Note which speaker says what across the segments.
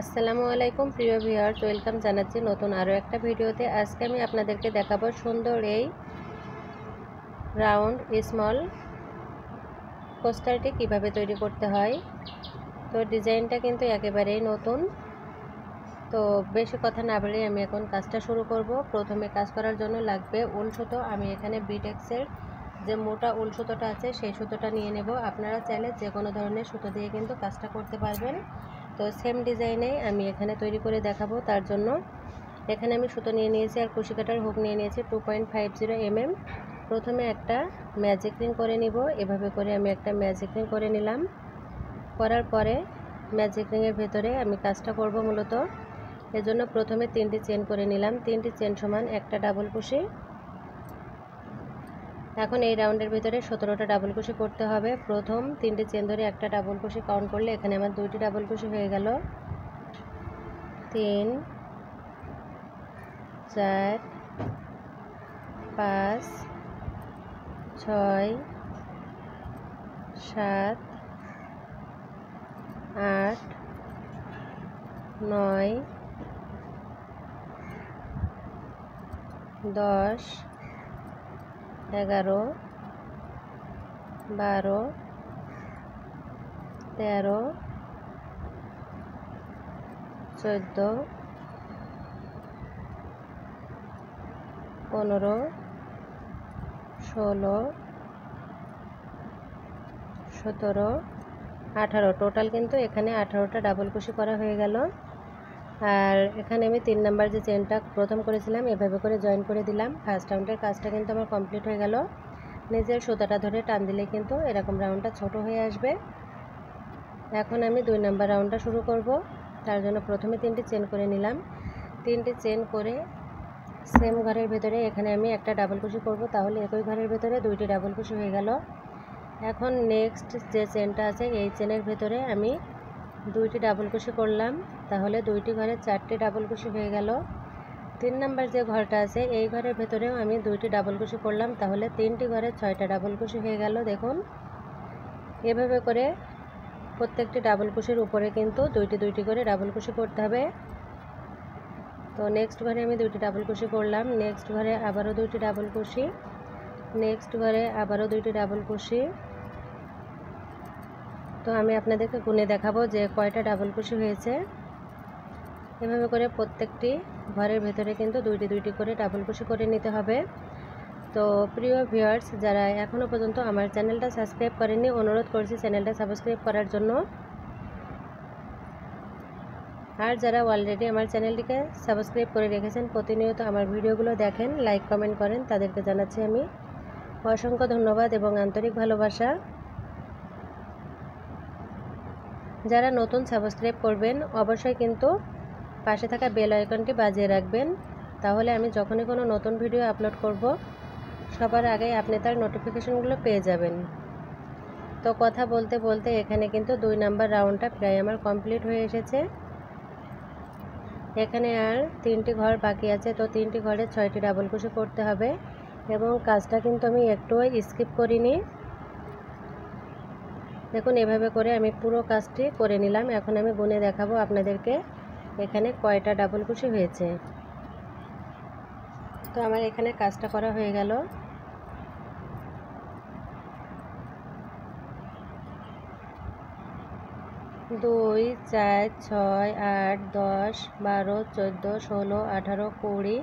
Speaker 1: আসসালামু আলাইকুম প্রিয় ভিউয়ার্স, ওয়েলকাম জানাচ্ছি নতুন আরও একটা ভিডিওতে। আজকে আমি আপনাদেরকে দেখাবো সুন্দর এই রাউন্ড স্মল কোস্টারটি কিভাবে তৈরি করতে হয়। তো ডিজাইনটা কিন্তু একেবারেই নতুন। তো বেশি কথা না বলে আমি এখন কাজটা শুরু করব। প্রথমে কাজ করার জন্য লাগবে উল সুতো। আমি এখানে বিটেক্সের যে মোটা উল সুতোটা আছে সেই সুতোটা নিয়ে নেব। আপনারা চাইলে যে কোনো ধরনের সুতো দিয়ে কিন্তু কাজটা করতে পারবেন। তো সেম ডিজাইনে আমি এখানে তৈরি করে দেখাবো। তার জন্য এখানে আমি সুতো নিয়ে নিয়েছি আর কুশি কাটার হুক নিয়ে নিয়েছি 2.50 mm। প্রথমে একটা ম্যাজিক রিং করে নিব। এভাবে করে আমি একটা ম্যাজিক রিং করে নিলাম। করার পরে ম্যাজিক রিংয়ের ভেতরে আমি কাজটা করব মূলত। এজন্য প্রথমে 3টি চেন করে নিলাম। 3টি চেন সমান একটা ডাবল কুশি। এখন এই রাউন্ডের ভিতরে 17টা ডাবল কুশি করতে হবে। প্রথম 3টি চেন ধরে একটা ডাবল কুশি কাউন্ট করলে এখানে আমার 2টি ডাবল কুশি হয়ে গেল। 3 4 5 6 7 8 9 10 11 12 13 14 15 16 17 18। টোটাল কিন্তু এখানে 18টা ডাবল কুশি করা হয়ে গেল। আর এখানে আমি 3 নাম্বার যে চেনটা প্রথম করেছিলাম এভাবে করে জয়েন করে দিলাম। ফার্স্ট রাউন্ডের কাজটা কিন্তু আমার কমপ্লিট হয়ে গেল। নিজের সুতাটা ধরে টান দিলে কিন্তু এরকম রাউন্ডটা ছোট হয়ে আসবে। এখন আমি 2 নাম্বার রাউন্ডটা শুরু করব। তার জন্য প্রথমে 3টি চেন করে নিলাম। 3টি চেন করে সেম ঘরের ভেতরে এখানে আমি একটা ডাবল কুশি করব। তাহলে একই ঘরের ভেতরে 2টি ডাবল কুশি হয়ে গেল। এখন নেক্সট যে চেনটা আছে এই চেনের ভেতরে আমি 2টি ডাবল কুশি করলাম। তাহলে 2টি ঘরে 4টি ডাবল কুশি হয়ে গেল। 3 নাম্বার যে ঘরটা আছে এই ঘরের ভেতরেও আমি 2টি ডাবল কুশি করলাম। তাহলে 3টি ঘরে 6টা ডাবল কুশি হয়ে গেল। দেখুন এভাবে করে প্রত্যেকটি ডাবল কুশির উপরে কিন্তু 2টি করে ডাবল কুশি করতে হবে। তো নেক্সট ঘরে আমি 2টি ডাবল কুশি করলাম। নেক্সট ঘরে আবারও 2টি ডাবল কুশি। নেক্সট ঘরে আবারও 2টি ডাবল কুশি। তো আমি আপনাদেরকে গুনে দেখাবো যে কয়টা ডাবল কুশি হয়েছে। এভাবে করে প্রত্যেকটি ঘরের ভেতরে কিন্তু 2টি করে ডাবল কুশি করে নিতে হবে। তো প্রিয় ভিউয়ার্স, যারা এখনও পর্যন্ত আমার চ্যানেলটা সাবস্ক্রাইব করেননি অনুরোধ করছি চ্যানেলটা সাবস্ক্রাইব করার জন্য। আর যারা অলরেডি আমার চ্যানেলটিকে সাবস্ক্রাইব করে রেখেছেন, প্রতিনিয়ত আমার ভিডিওগুলো দেখেন, লাইক কমেন্ট করেন, তাদেরকে জানাচ্ছি আমি অসংখ্য ধন্যবাদ এবং আন্তরিক ভালোবাসা। যারা নতুন সাবস্ক্রাইব করবেন অবশ্যই কিন্তু পাশে থাকা বেল আইকনটি বাজিয়ে রাখবেন। তাহলে আমি যখনই কোনো নতুন ভিডিও আপলোড করব সবার আগে আপনি তার নোটিফিকেশনগুলো পেয়ে যাবেন। তো কথা বলতে বলতে এখানে কিন্তু 2 নাম্বার রাউন্ডটা প্রায় আমার কমপ্লিট হয়ে এসেছে। এখানে আর 3টি ঘর বাকি আছে। তো 3টি ঘরে 6টি ডাবল কুশি করতে হবে এবং কাজটা কিন্তু আমি একটুও স্কিপ করিনি। দেখুন এভাবে করে আমি পুরো কাজটি করে নিলাম। এখন আমি গুনে দেখাবো আপনাদেরকে এখানে কয়টা ডাবল কুশি হয়েছে। তো আমার এখানে কাজটা করা হয়ে গেল। দুই 4 6 8 10 12 14 16 18 20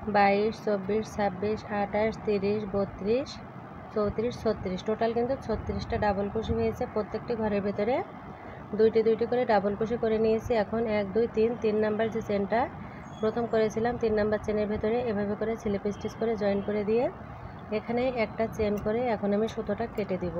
Speaker 1: 22 24 26 28 30 32 34 36। টোটাল কিন্তু 36টা ডাবল কুশি হয়েছে। প্রত্যেকটি ঘরের ভেতরে 2টি করে ডাবল কুশি করে নিয়েছি। এখন 1 2 3 নাম্বার যে চেনটা প্রথম করেছিলাম 3 নাম্বার চেনের ভেতরে এভাবে করে স্লিপ স্টিচ করে জয়েন করে দিয়ে এখানে একটা চেন করে এখন আমি সুতোটা কেটে দিব।